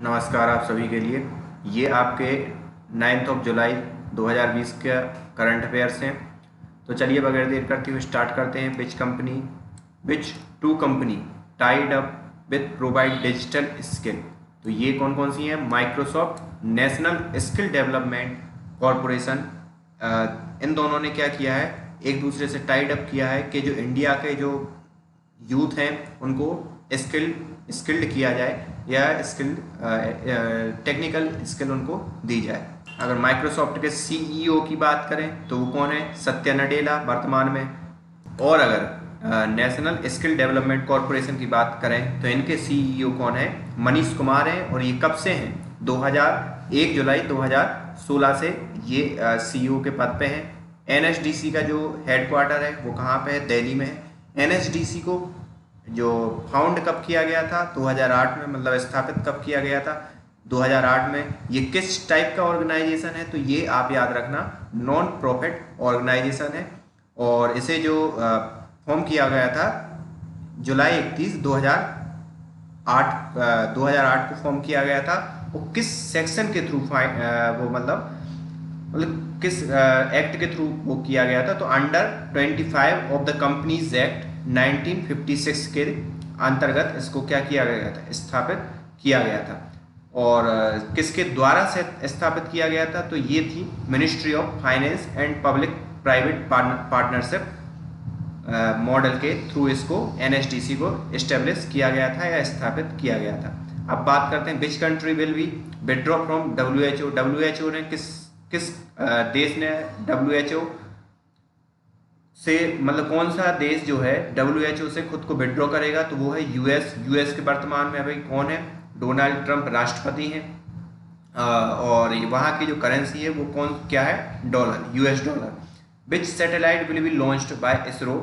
नमस्कार आप सभी के लिए। ये आपके 9 जुलाई 2020 का करंट अफेयर्स हैं। तो चलिए बगैर देर करते हुए स्टार्ट करते हैं। Which two company tied up with provide digital skill. तो ये कौन कौन सी हैं? Microsoft, national skill development corporation. इन दोनों ने क्या किया है, एक दूसरे से टाइड अप किया है कि जो इंडिया के जो यूथ हैं उनको स्किल्ड किया जाए या टेक्निकल स्किल उनको दी जाए। अगर माइक्रोसॉफ्ट के सीईओ की बात करें तो वो कौन है? सत्या नडेला वर्तमान में। और अगर नेशनल स्किल डेवलपमेंट कॉरपोरेशन की बात करें तो इनके सीईओ कौन है? मनीष कुमार हैं। और ये कब से हैं? 1 जुलाई 2016 से ये सीईओ के पद पे हैं। एनएसडीसी का जो हेडक्वार्टर है वो कहाँ पे है? दिल्ली में है। एनएसडीसी को जो फाउंड कब किया गया था? 2008 में, मतलब स्थापित कब किया गया था? 2008 में। ये किस टाइप का ऑर्गेनाइजेशन है? तो ये आप याद रखना, नॉन प्रॉफिट ऑर्गेनाइजेशन है। और इसे जो फॉर्म किया गया था जुलाई 31 2008 को फॉर्म किया गया था। वो किस सेक्शन के थ्रू वो मतलब किस एक्ट के थ्रू वो किया गया था? तो under 25 of the companies act 1956 के अंतर्गत इसको क्या किया गया था? स्थापित किया गया था। और किसके द्वारा से स्थापित किया गया था? तो ये थी ministry of finance and public private partnership model के थ्रू इसको एनएसडीसी को एस्टेब्लिश किया गया था या स्थापित किया गया था। अब बात करते हैं which country will be withdraw from WHO. WHO ने किस देश ने डब्ल्यूएचओ से, मतलब कौन सा देश जो है डब्ल्यूएचओ से खुद को विड्रॉ करेगा? तो वो है यूएस। यूएस के वर्तमान में अभी कौन है? डोनाल्ड ट्रंप राष्ट्रपति हैं। और वहाँ की जो करेंसी है वो क्या है? Dollar, US dollar. Which satellite will be launched by ISRO.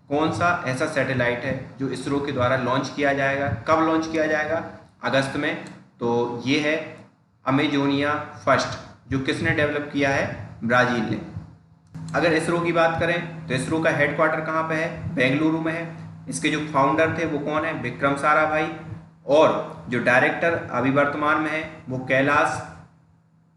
कौन सा ऐसा सैटेलाइट है जो इसरो के द्वारा लॉन्च किया जाएगा? कब लॉन्च किया जाएगा? अगस्त में। तो ये है अमेजोनिया फर्स्ट, जो किसने डेवलप किया है? ब्राजील ने। अगर इसरो की बात करें तो इसरो का हेडक्वार्टर कहाँ पे है? बेंगलुरु में है। इसके जो फाउंडर थे वो कौन है? विक्रम साराभाई। और जो डायरेक्टर अभी वर्तमान में है वो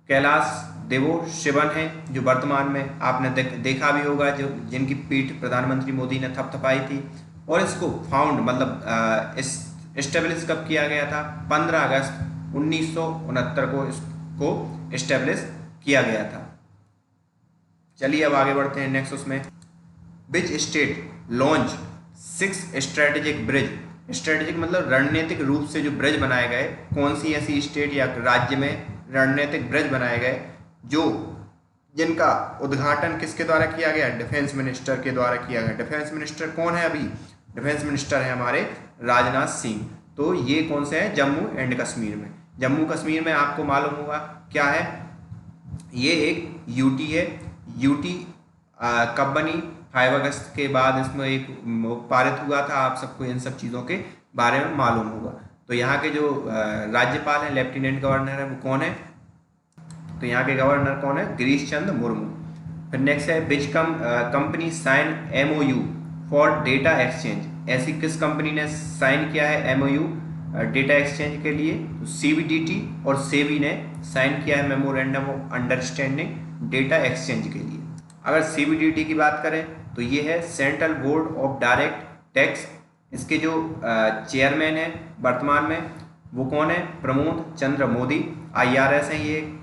कैलाश देवो शिवन है, जो वर्तमान में आपने देखा भी होगा, जो जिनकी पीठ प्रधानमंत्री मोदी ने थपथपाई थी। और इसको फाउंड मतलब एस्टेब्लिश कब किया गया था? 15 अगस्त 1969 को इसको एस्टेब्लिश किया गया था। चलिए अब आगे बढ़ते हैं नेक्स्ट उसमें। Which state launch 6 strategic bridge. Strategic मतलब रणनीतिक रूप से जो ब्रिज बनाए गए, कौन सी ऐसी स्टेट या राज्य में रणनीतिक ब्रिज बनाए गए जिनका उद्घाटन किसके द्वारा किया गया? डिफेंस मिनिस्टर के द्वारा किया गया। डिफेंस मिनिस्टर कौन है? अभी डिफेंस मिनिस्टर है हमारे राजनाथ सिंह। तो ये कौन से है? जम्मू एंड कश्मीर में। जम्मू कश्मीर में आपको मालूम होगा क्या है? ये एक यूटी है। यूटी कब बनी? 5 अगस्त के बाद इसमें एक पारित हुआ था। आप सबको इन सब चीज़ों के बारे में मालूम होगा। तो यहाँ के जो राज्यपाल हैं, लेफ्टिनेंट गवर्नर है, वो कौन है? तो यहाँ के गवर्नर कौन है? गिरीश चंद्र मुर्मू। फिर नेक्स्ट है which company sign MOU for data exchange. ऐसी किस कंपनी ने साइन किया है एमओयू डेटा एक्सचेंज के लिए? तो सीबीडीटी और सेबी ने साइन किया है memorandum of understanding data exchange के लिए। अगर सीबीडीटी की बात करें तो ये है central board of direct tax. इसके जो चेयरमैन है वर्तमान में वो कौन है? प्रमोद चंद्र मोदी। आईआरएस है ये।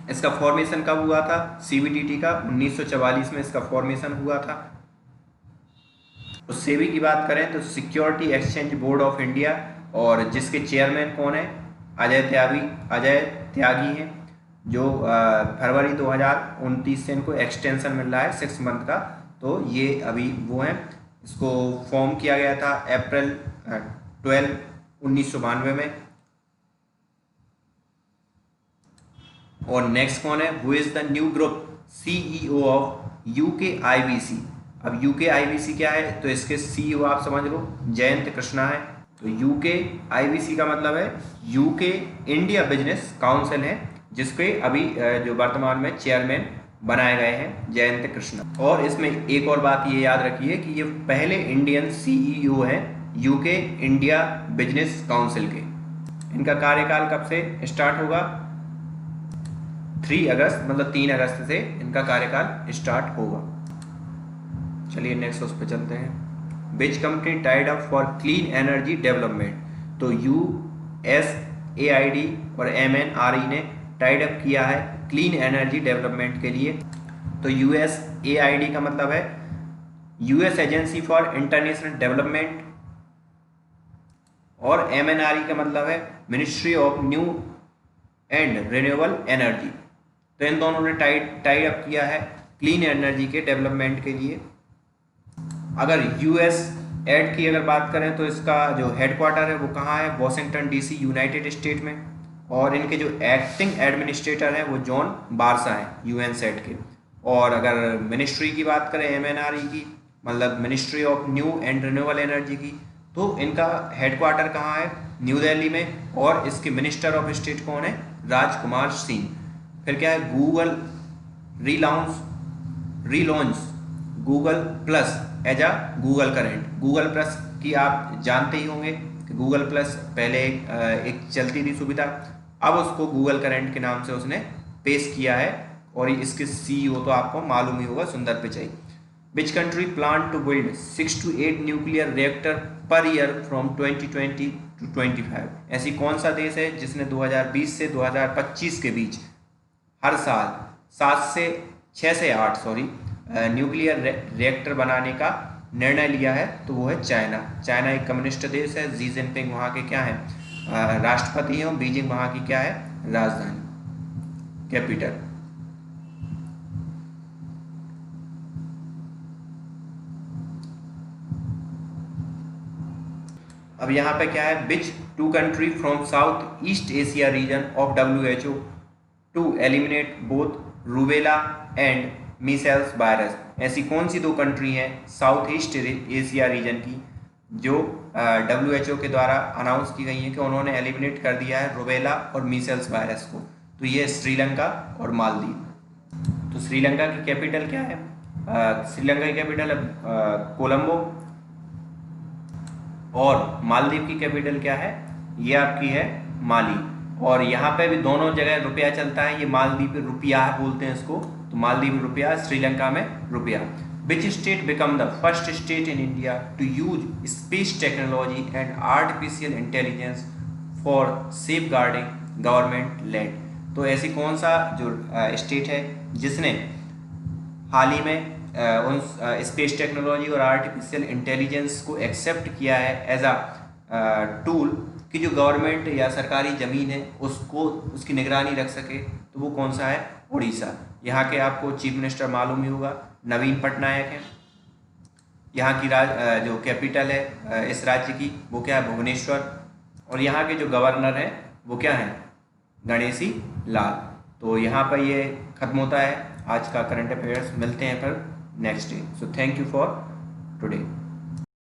इसका फॉर्मेशन कब हुआ था? सीबीडीटी का 1944 में इसका फॉर्मेशन हुआ था। तो सेबी की बात करें तो security exchange board of India, और जिसके चेयरमैन कौन है? अजय त्यागी हैं, जो फरवरी 2029 से इनको एक्सटेंशन मिल रहा है 6 मंथ का। तो ये अभी वो हैं। इसको फॉर्म किया गया था अप्रैल 12 1992 में। और नेक्स्ट कौन है? Who is the new group CEO of UK IBC. अब यूके आईबीसी क्या है? तो इसके सीईओ आप समझ लो, जयंत कृष्णा है। तो यूके आईबीसी का मतलब है यूके इंडिया बिजनेस काउंसिल है, जिसके अभी जो वर्तमान में चेयरमैन बनाए गए हैं जयंत कृष्णा। और इसमें एक और बात ये याद रखिए कि ये पहले इंडियन सीईओ हैं यूके इंडिया बिजनेस काउंसिल के। इनका कार्यकाल कब से स्टार्ट होगा? 3 अगस्त, मतलब 3 अगस्त से इनका कार्यकाल स्टार्ट होगा। चलिए नेक्स्ट उस पर चलते हैं। Which company tied up for clean energy development? तो USAID और MNRE ने टाइड अप किया है क्लीन एनर्जी डेवलपमेंट के लिए। तो USAID का मतलब है US agency for international development, और MNRE का मतलब है ministry of new and renewable energy. तो इन दोनों ने टाइड अप किया है क्लीन एनर्जी के डेवलपमेंट के लिए। अगर USAID की अगर बात करें तो इसका जो हेडक्वार्टर है वो कहाँ है? वॉशिंगटन DC, यूनाइटेड स्टेट में। और इनके जो एक्टिंग एडमिनिस्ट्रेटर हैं वो जॉन बारसा हैं UNSAID के। और अगर मिनिस्ट्री की बात करें MNRE की, मतलब ministry of new and renewable energy की, तो इनका हेडक्वार्टर कहाँ है? न्यू दिल्ली में। और इसके मिनिस्टर ऑफ स्टेट कौन है? राजकुमार सिंह। फिर क्या है? Google relaunch Google plus as a Google current. Google plus की आप जानते ही होंगे कि गूगल प्लस पहले एक चलती थी सुविधा, अब उसको गूगल करेंट के नाम से उसने पेश किया है। और इसके CEO तो आपको मालूम ही होगा, Sundar Pichai. Which country plan to build 6 to 8 nuclear reactor per year from 2020 to 25? ऐसी कौन सा देश है जिसने 2020 से 2025 के बीच हर साल 6 से 8 न्यूक्लियर रिएक्टर बनाने का निर्णय लिया है? तो वो है चाइना। चाइना एक कम्युनिस्ट देश है। जी जिनपिंग वहाँ के क्या है? राष्ट्रपति हैं। और बीजिंग वहाँ की क्या है? राजधानी, कैपिटल। अब यहाँ पे क्या है? Which 2 country from south east Asia region of WHO to eliminate both rubella and measles virus? ऐसी कौन सी 2 कंट्री हैं साउथ ईस्ट एशिया रीजन की जो WHO के द्वारा अनाउंस की गई हैं कि उन्होंने एलिमिनेट कर दिया है रूबेला और मीसेल्स वायरस को? तो ये श्रीलंका और मालदीव। तो श्रीलंका की कैपिटल क्या है? श्रीलंका की कैपिटल है कोलंबो। और मालदीव की कैपिटल क्या है? ये आपकी है माली। और यहाँ पे भी दोनों जगह रुपया चलता है। ये मालदीव पे रुपया बोलते हैं इसको, तो मालदीव में रुपया, श्रीलंका में रुपया। Which state become the first state in India to use space technology and artificial intelligence for safeguarding government land? तो ऐसी कौन सा जो स्टेट है जिसने हाल ही में उन स्पेस टेक्नोलॉजी और आर्टिफिशियल इंटेलिजेंस को एक्सेप्ट किया है एज अ टूल कि जो गवर्नमेंट या सरकारी ज़मीन है उसको उसकी निगरानी रख सके? तो वो कौन सा है? उड़ीसा। यहाँ के आपको चीफ मिनिस्टर मालूम ही होगा, नवीन पटनायक हैं। यहाँ की जो कैपिटल है इस राज्य की वो क्या है? भुवनेश्वर। और यहाँ के जो गवर्नर हैं वो क्या हैं? गणेशी लाल। तो यहाँ पर ये खत्म होता है आज का करंट अफेयर्स। मिलते हैं फिर next day. So thank you for today.